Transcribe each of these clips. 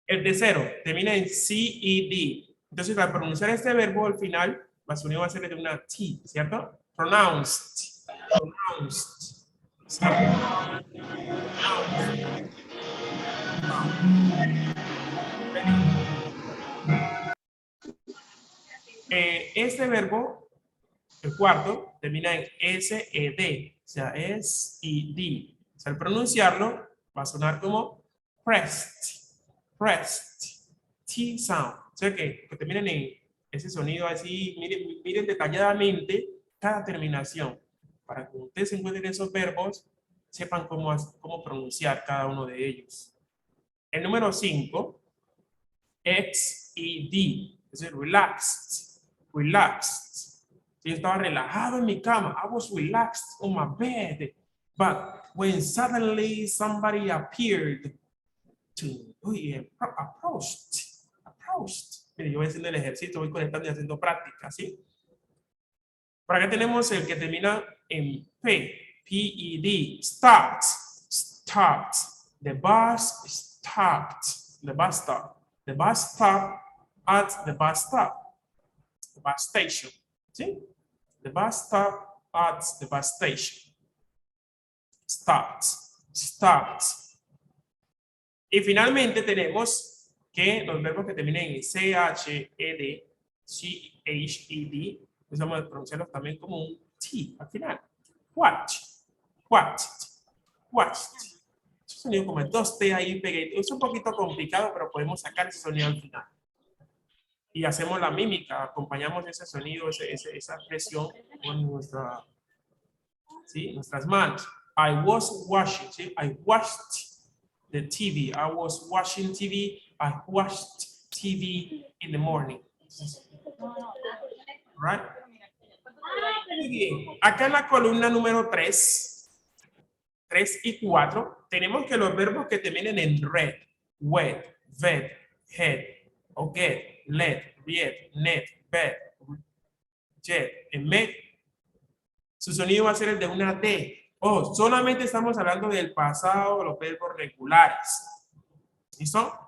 El tercero termina en CED. Entonces, al pronunciar este verbo al final, la sonido va a ser de una T, ¿cierto? Pronounced. Pronounced. Este verbo, el cuarto, termina en SED, o sea, S-E-D. O sea, al pronunciarlo, va a sonar como pressed, pressed, T sound. O sea, que terminen en ese sonido así, miren detalladamente cada terminación, para que ustedes encuentren esos verbos, sepan cómo pronunciar cada uno de ellos. El número 5, X-E-D, es decir, relaxed, relaxed. Yo estaba relajado en mi cama. I was relaxed on my bed. But when suddenly somebody appeared to approached. Mire, yo voy haciendo el ejercicio, voy conectando y haciendo práctica, ¿sí? Por acá tenemos el que termina en P, P-E-D, stopped, stopped. The bus stopped, the bus stop. The bus stop at the bus stop, the bus station, ¿sí? The bus stop at the bus station. Stopped, stopped. Y finalmente tenemos que los verbos que terminen en C-H-E-D, C-H-E-D, pues vamos a pronunciarlos también como un T al final. Watch, watched, watched. Es un sonido como dos T ahí pegadito. Es un poquito complicado, pero podemos sacar ese sonido al final. Y hacemos la mímica, acompañamos ese sonido, esa expresión con nuestras manos. I was watching, ¿sí? I watched the TV. I was watching TV. I watched TV in the morning. Right? Muy bien. Acá en la columna número 3 y 4, tenemos que los verbos que terminen en red, wet, vet, head, o get, let, read, net, bed, jet, en med, su sonido va a ser el de una D. Oh, solamente estamos hablando del pasado, los verbos regulares. ¿Listo?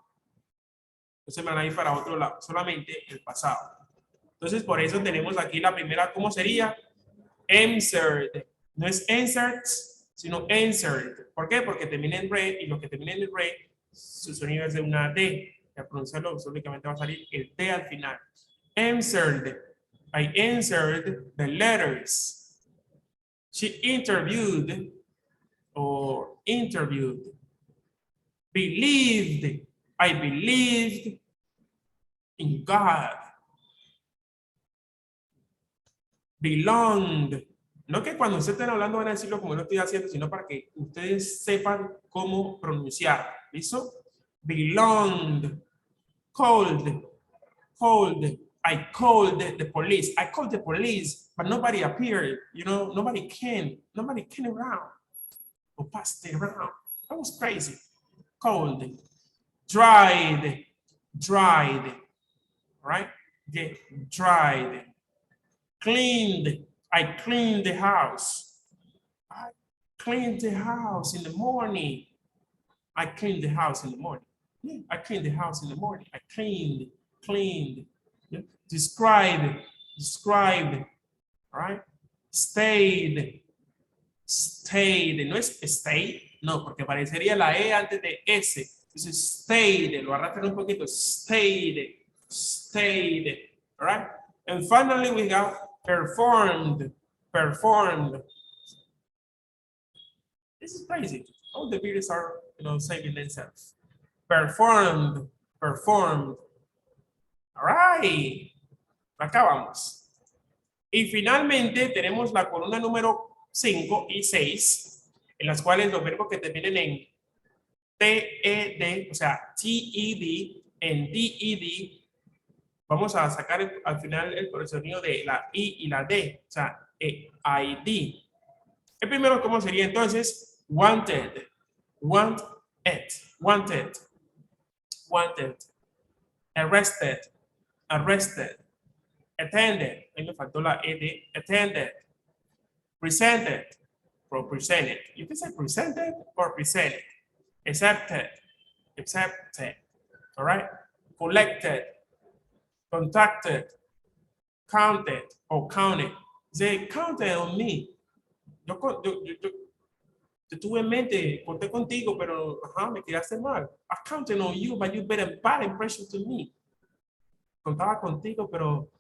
Entonces van a ir para otro lado, solamente el pasado. Entonces, por eso tenemos aquí la primera, ¿cómo sería? Answered. No es answered, sino answered. ¿Por qué? Porque termina en re, y lo que termina en re, su sonido es de una D. Al pronunciarlo, únicamente va a salir el T al final. Answered. I answered the letters. She interviewed or interviewed. Believed. I believed in God. Belonged. No que cuando ustedes estén hablando van a decirlo como lo estoy haciendo, sino para que ustedes sepan cómo pronunciar. ¿Listo? Belonged. Called. Called. I called the police. I called the police, but nobody appeared. You know, nobody came around or passed around. That was crazy. Cold. Dried. Dried. Right? Get dried. Cleaned. I cleaned the house. I cleaned the house in the morning. I cleaned the house in the morning. Yeah, I cleaned the house in the morning. I cleaned. Yeah. Described. Right? Stayed. No es stay, no, porque parecería la E antes de S. Entonces, stayed, lo arrastran un poquito. Stayed. Right? And finally we have performed. This is crazy. All the videos are, saving themselves. Performed. All right. Acá vamos. Y finalmente tenemos la columna número 5 y 6, en las cuales los verbos que terminen en TED, o sea, TED, en DED, vamos a sacar al final el sonido de la I y la D, o sea, ID. El primero, ¿cómo sería entonces? Wanted. Arrested. Attended. Ahí me faltó la E de attended. Presented. You can say presented or presented. Accepted. All right? Collected, contacted, counted, or counted. They counted on me. Yo tuve en mente, conté contigo, pero me quedaste mal. I counted on you, but you made a bad impression to me. Contaba contigo, pero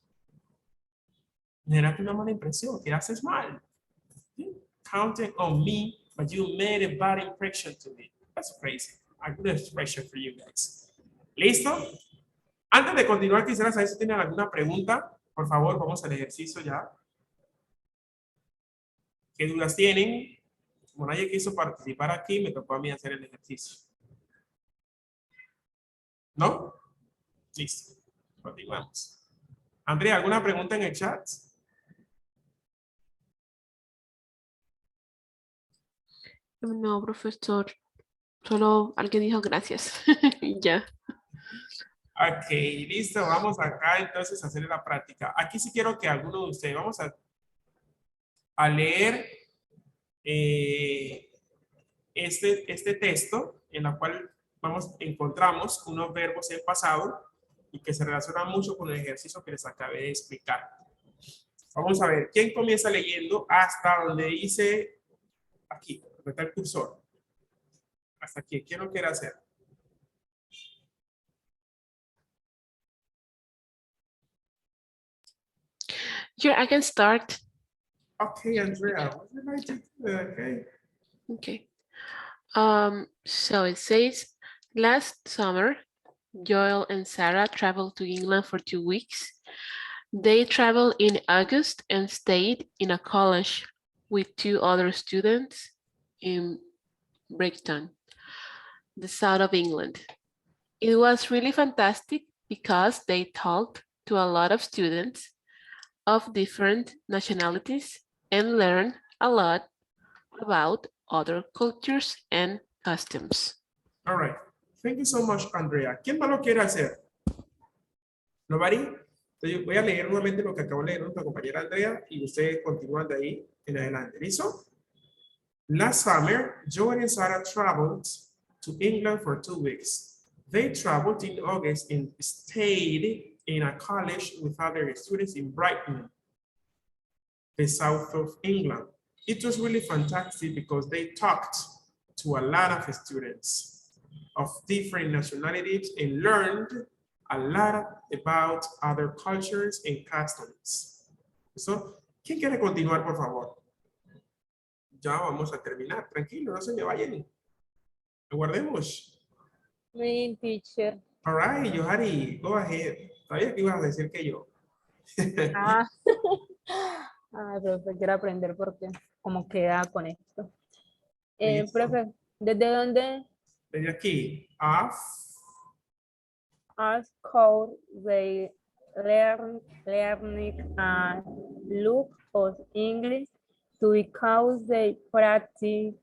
me generaste una mala impresión, quedaste mal. Counted on me, but you made a bad impression to me. That's crazy. A good expression for you guys. ¿Listo? Antes de continuar, quisiera saber si tienen alguna pregunta. Por favor, vamos al ejercicio ya. ¿Qué dudas tienen? Como nadie quiso participar aquí, me tocó a mí hacer el ejercicio. ¿No? Listo. Continuamos. Andrea, ¿alguna pregunta en el chat? No, profesor. Solo alguien dijo gracias. Y ya. Ok, listo. Vamos acá entonces a hacer la práctica. Aquí sí quiero que alguno de ustedes, vamos a leer este texto en el cual encontramos unos verbos en pasado y que se relacionan mucho con el ejercicio que les acabé de explicar. Vamos a ver, ¿quién comienza leyendo hasta donde dice aquí, donde está el cursor? Hasta aquí, ¿quién lo quiere hacer? Here, I can start. Okay, Andrea, what would you like to do? Okay. Okay. So it says, last summer, Joel and Sarah traveled to England for 2 weeks. They traveled in August and stayed in a college with 2 other students in Brighton, the south of England. It was really fantastic because they talked to a lot of students of different nationalities and learned a lot about other cultures and customs. All right. Thank you so much, Andrea. ¿Quién más lo quiere hacer? ¿Nobody? Entonces, voy a leer nuevamente lo que acabo de leer nuestra compañera Andrea y ustedes continúan de ahí en adelante. ¿Listo? Last summer, Joel and Sarah traveled to England for 2 weeks. They traveled in August and stayed in a college with other students in Brighton, the south of England. It was really fantastic because they talked to a lot of students of different nationalities and learned a lot about other cultures and customs. So, ¿quién quiere continuar, por favor? Ya vamos a terminar. Tranquilo, no se me vayan. Aguardemos. Me, teacher. All right, Johari, go ahead. Sabía que ibas a decir que yo. Ah. Ay, profe, quiero aprender porque como queda con esto. Listo. Profe, ¿desde dónde? Desde aquí. As how they learning a look of English to because they practice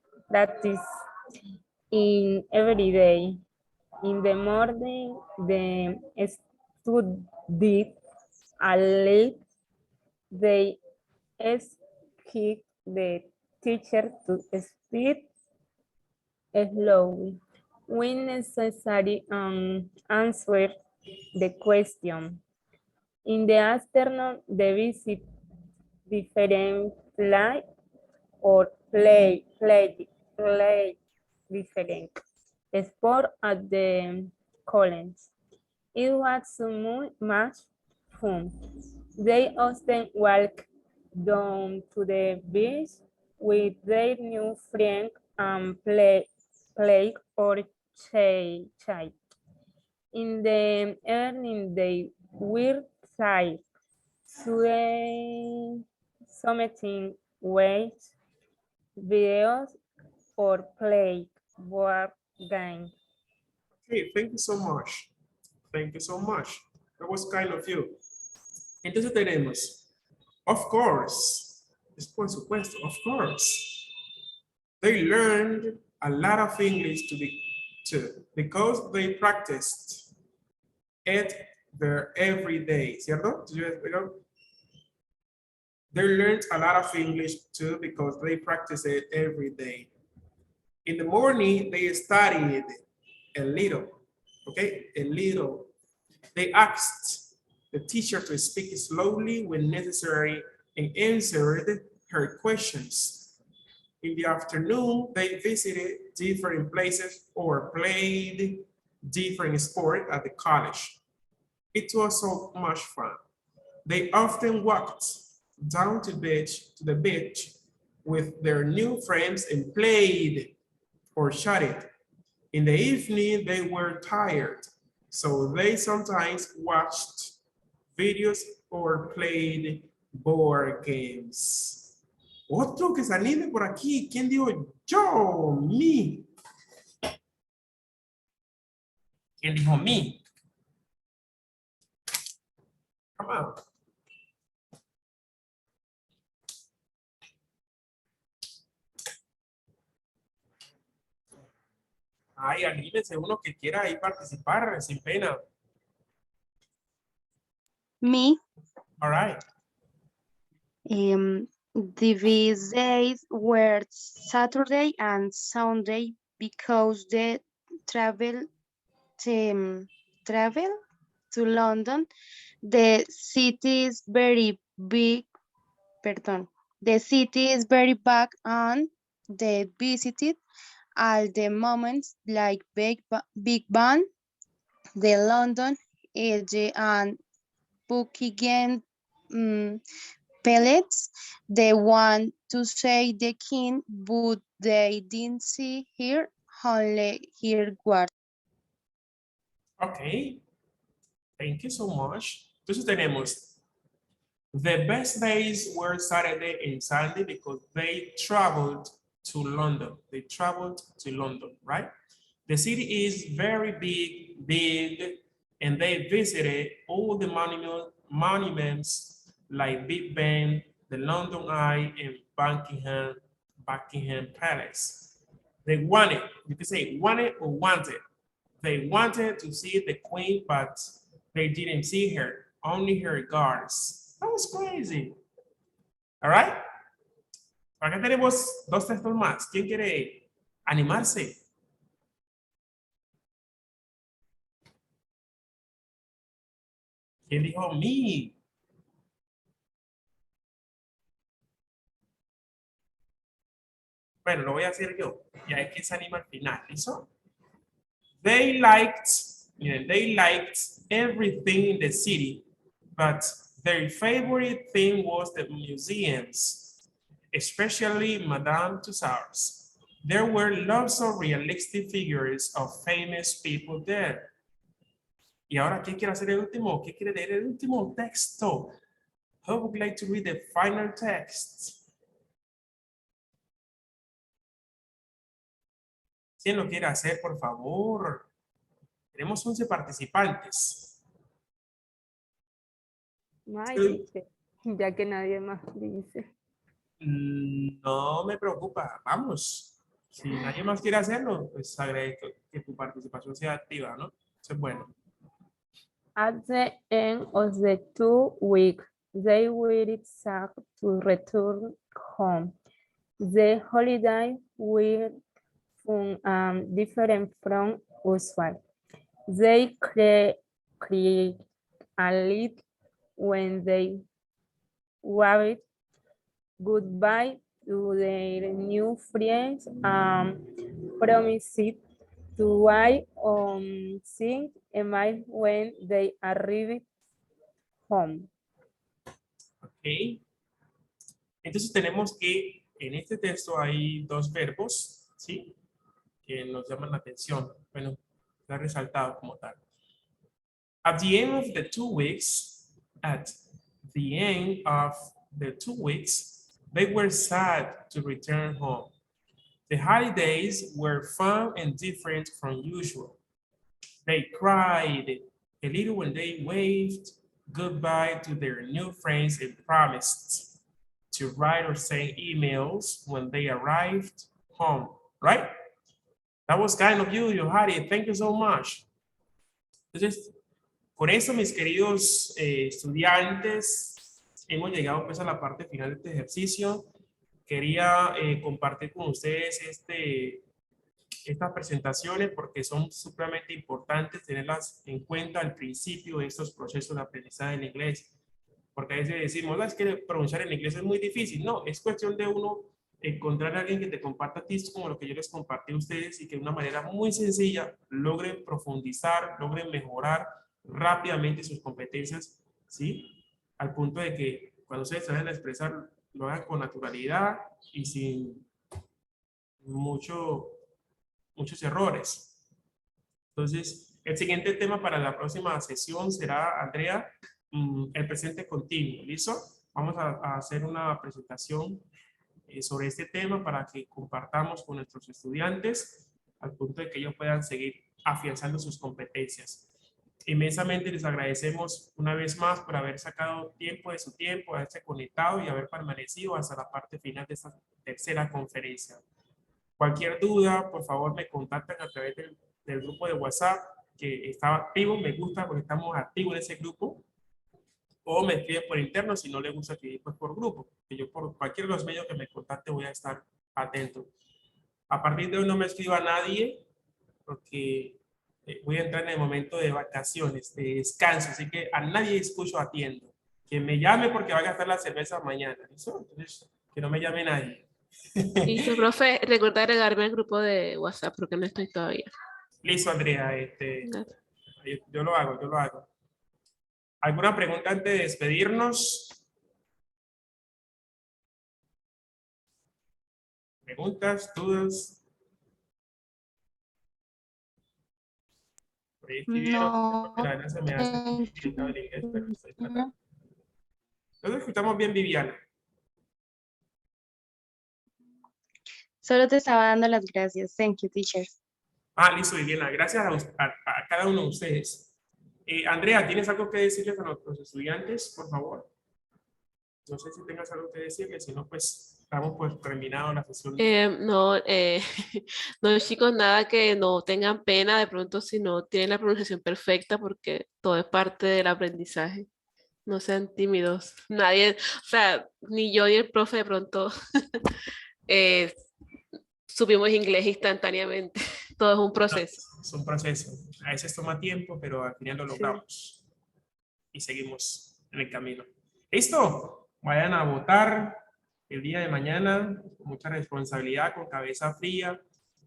in every day. In the morning, they study a late. They ask the teacher to speak slowly. When necessary, answer the question. In the afternoon, they visit different play or play different sport at the college. It was so much fun. They often walk down to the beach with their new friend and play or chat. In the evening, they will try submitting weights, videos, or play board games. Okay, thank you so much. Thank you so much. That was kind of you. Entonces tenemos, of course, es por supuesto, of course. They learned a lot of English because they practiced it their every day, ¿cierto? They learned a lot of English too because they practice it every day. In the morning, they studied a little, Okay, a little. They asked the teacher to speak slowly when necessary and answered her questions. In the afternoon, they visited different places or played different sports at the college. It was so much fun. They often walked down to the beach with their new friends and played or chatted. In the evening, they were tired, so they sometimes watched videos or played board games. Otro que se anime por aquí. ¿Quién dijo yo? Me. ¿Quién dijo me? Come on. Ay, anímense uno que quiera ahí participar sin pena. Me, All right. the days were Saturday and Sunday because the travel to London. The city is very big. Pardon. The city is very big and they visited all the moments like Big Bang, the London Age and Buckingham Palace. They want to say the king, but they didn't see her, only her guard. Okay. Thank you so much. Entonces tenemos the best days were Saturday and Sunday because they traveled to London. They traveled to London, right? The city is very big, and they visited all the monuments like Big Ben, the London Eye, and Buckingham Palace. They wanted, you can say wanted or wanted. They wanted to see the queen, but they didn't see her, only her guards. That was crazy. All right. Acá tenemos dos textos más. ¿Quién quiere animarse? ¿Quién dijo me? Bueno, lo voy a hacer yo. Ya es que se anima al final. ¿Listo? They liked everything in the city, but their favorite thing was the museums, especially Madame Tussauds. There were lots of realistic figures of famous people there. Y ahora, ¿qué quiere hacer el último? ¿Qué quiere leer el último texto? Who would like to read the final text? ¿Quién lo quiere hacer, por favor? Tenemos 11 participantes. Ay, Sí. dice, ya que nadie más dice. No me preocupa, vamos. Si nadie más quiere hacerlo, pues agradezco que tu participación sea activa, ¿no? Eso es bueno. At the end of the 2 weeks, they were sad to return home. The holidays were fun, different from usual. They cried a little when they waved goodbye to their new friends and promised to buy things when they arrived home. Ok. Entonces tenemos que en este texto hay dos verbos, ¿sí? Que nos llaman la atención. Bueno, está resaltado como tal. At the end of the 2 weeks, they were sad to return home. The holidays were fun and different from usual. They cried a little when they waved goodbye to their new friends and promised to write or send emails when they arrived home, right? That was kind of you, Yohari. Thank you so much. Entonces, con eso, mis queridos estudiantes, hemos llegado pues a la parte final de este ejercicio. Quería compartir con ustedes estas presentaciones porque son supremamente importantes tenerlas en cuenta al principio de estos procesos de aprendizaje del inglés. Porque a veces decimos, "No, es que pronunciar en inglés es muy difícil". No, es cuestión de uno encontrar a alguien que te comparta tips como lo que yo les compartí a ustedes y que de una manera muy sencilla logren profundizar, logren mejorar rápidamente sus competencias, ¿sí? Al punto de que cuando ustedes se vayan a expresar, lo hagan con naturalidad y sin muchos errores. Entonces, el siguiente tema para la próxima sesión será, Andrea, el presente continuo. ¿Listo? Vamos a hacer una presentación sobre este tema para que compartamos con nuestros estudiantes al punto de que ellos puedan seguir afianzando sus competencias. Inmensamente les agradecemos una vez más por haber sacado tiempo de su tiempo, haberse conectado y haber permanecido hasta la parte final de esta tercera conferencia. Cualquier duda, por favor, me contactan a través del grupo de WhatsApp que está activo. Me gusta porque estamos activos en ese grupo. O me escribe por interno si no le gusta escribir pues por grupo. Que yo por cualquier de los medios que me contacte voy a estar atento. A partir de hoy no me escriba a nadie porque voy a entrar en el momento de vacaciones, de descanso. Así que a nadie escucho atiendo. Que me llame porque va a gastar la cerveza mañana. ¿Listo? Entonces, que no me llame nadie. Listo, profe, recuerda agregarme al grupo de WhatsApp porque no estoy todavía. Listo, Andrea. Yo lo hago, yo lo hago. ¿Alguna pregunta antes de despedirnos? ¿Preguntas, dudas? Por ahí escribieron, No. la verdad se me hace complicado el inglés, pero estoy tratando. Nos escuchamos bien, Viviana. Solo te estaba dando las gracias. Thank you, teacher. Listo, Viviana. Gracias a cada uno de ustedes. Andrea, ¿tienes algo que decirles a nuestros estudiantes, por favor? No sé si tengas algo que decirles, si no, pues estamos pues terminado la sesión. No, no, chicos, nada, que no tengan pena de pronto si no tienen la pronunciación perfecta porque todo es parte del aprendizaje. No sean tímidos. Nadie, o sea, ni yo ni el profe de pronto eh, supimos inglés instantáneamente. Todo es un proceso. Es un proceso. A veces toma tiempo, pero al final lo Sí. logramos. Y seguimos en el camino. ¿Listo? Vayan a votar el día de mañana con mucha responsabilidad, con cabeza fría.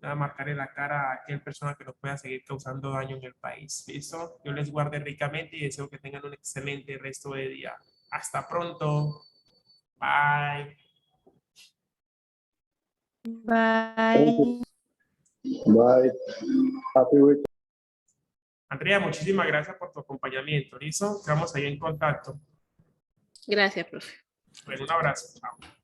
A marcar en la cara a aquel persona que nos pueda seguir causando daño en el país. ¿Listo? Yo les guarde ricamente y deseo que tengan un excelente resto de día. Hasta pronto. Bye. Bye. Bye. Happy weekend. Andrea, muchísimas gracias por tu acompañamiento. ¿Listo? Estamos ahí en contacto. Gracias, profe. Bueno, un abrazo. Chao.